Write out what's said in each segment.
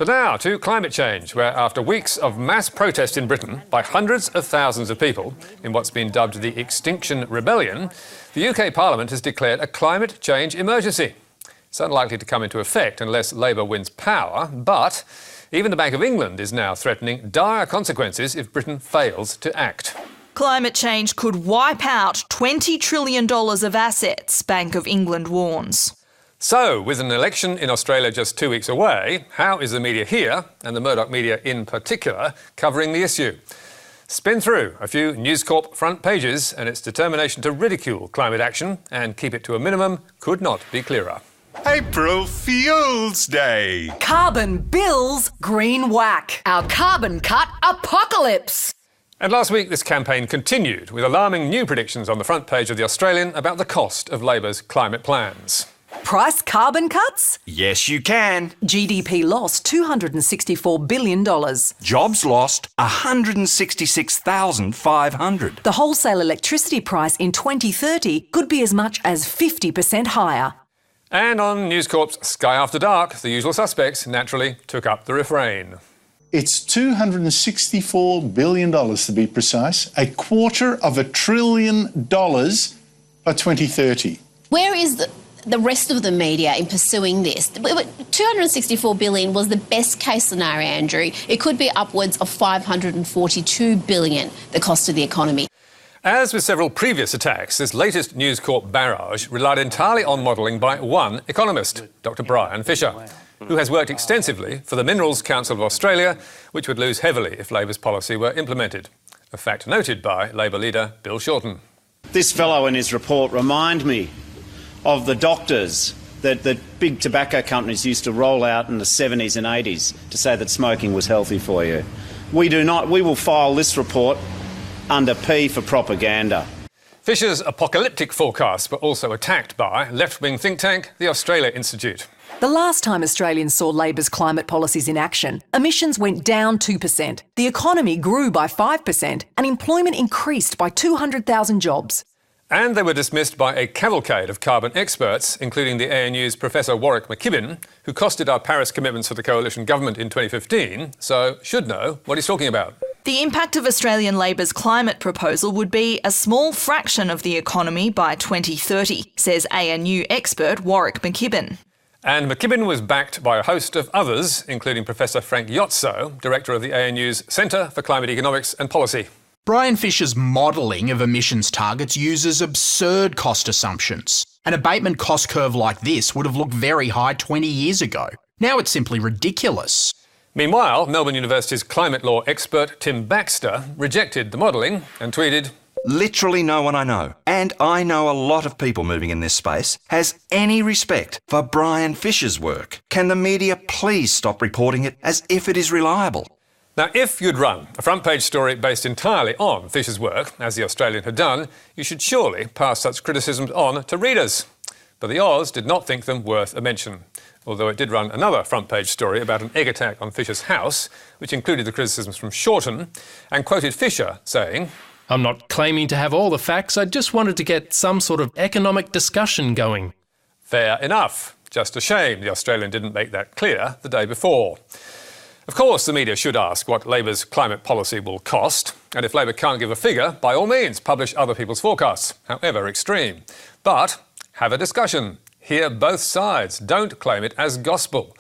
But now to climate change, where after weeks of mass protest in Britain by hundreds of thousands of people in what's been dubbed the Extinction Rebellion, the UK Parliament has declared a climate change emergency. It's unlikely to come into effect unless Labour wins power, but even the Bank of England is now threatening dire consequences if Britain fails to act. Climate change could wipe out $20 trillion of assets, Bank of England warns. So, with an election in Australia just 2 weeks away, how is the media here, and the Murdoch media in particular, covering the issue? Spin through a few News Corp front pages, and its determination to ridicule climate action and keep it to a minimum could not be clearer. April Fool's Day. Carbon bills, green whack. Our carbon cut apocalypse. And last week this campaign continued with alarming new predictions on the front page of The Australian about the cost of Labor's climate plans. Price carbon cuts? Yes, you can. GDP lost $264 billion. Jobs lost 166,500. The wholesale electricity price in 2030 could be as much as 50% higher. And on News Corp's Sky After Dark, the usual suspects naturally took up the refrain. It's $264 billion to be precise, $250 billion by 2030. Where is the rest of the media in pursuing this? $264 billion was the best case scenario, Andrew. It could be upwards of $542 billion, the cost of the economy. As with several previous attacks, this latest News Corp barrage relied entirely on modelling by one economist, Dr Brian Fisher, who has worked extensively for the Minerals Council of Australia, which would lose heavily if Labor's policy were implemented. A fact noted by Labor leader Bill Shorten. This fellow in his report remind me of the doctors that big tobacco companies used to roll out in the 70s and 80s to say that smoking was healthy for you. We do not. We will file this report under P for propaganda. Fisher's apocalyptic forecasts were also attacked by left-wing think tank the Australia Institute. The last time Australians saw Labor's climate policies in action, emissions went down 2%, the economy grew by 5%, and employment increased by 200,000 jobs. And they were dismissed by a cavalcade of carbon experts, including the ANU's Professor Warwick McKibbin, who costed our Paris commitments for the coalition government in 2015, so should know what he's talking about. The impact of Australian Labor's climate proposal would be a small fraction of the economy by 2030, says ANU expert Warwick McKibbin. And McKibbin was backed by a host of others, including Professor Frank Yotso, director of the ANU's Centre for Climate Economics and Policy. Brian Fisher's modelling of emissions targets uses absurd cost assumptions. An abatement cost curve like this would have looked very high 20 years ago. Now it's simply ridiculous. Meanwhile, Melbourne University's climate law expert Tim Baxter rejected the modelling and tweeted, "Literally no one I know, and I know a lot of people moving in this space, has any respect for Brian Fisher's work. Can the media please stop reporting it as if it is reliable?" Now, if you'd run a front-page story based entirely on Fisher's work, as The Australian had done, you should surely pass such criticisms on to readers. But the Oz did not think them worth a mention, although it did run another front-page story about an egg attack on Fisher's house, which included the criticisms from Shorten, and quoted Fisher saying, "I'm not claiming to have all the facts, I just wanted to get some sort of economic discussion going." Fair enough. Just a shame The Australian didn't make that clear the day before. Of course, the media should ask what Labor's climate policy will cost, and if Labor can't give a figure, by all means, publish other people's forecasts, however extreme. But have a discussion. Hear both sides. Don't claim it as gospel.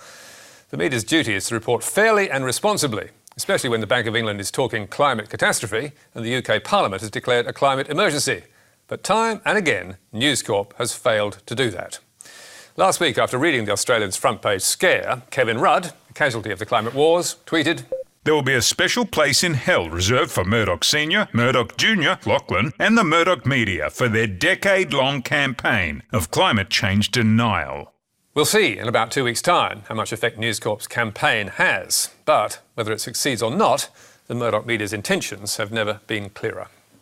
The media's duty is to report fairly and responsibly, especially when the Bank of England is talking climate catastrophe and the UK Parliament has declared a climate emergency. But time and again, News Corp has failed to do that. Last week, after reading The Australian's front-page scare, Kevin Rudd, a casualty of the climate wars, tweeted, "There will be a special place in hell reserved for Murdoch Senior, Murdoch Junior, Lachlan, and the Murdoch media for their decade-long campaign of climate change denial." We'll see in about 2 weeks' time how much effect News Corp's campaign has. But whether it succeeds or not, the Murdoch media's intentions have never been clearer.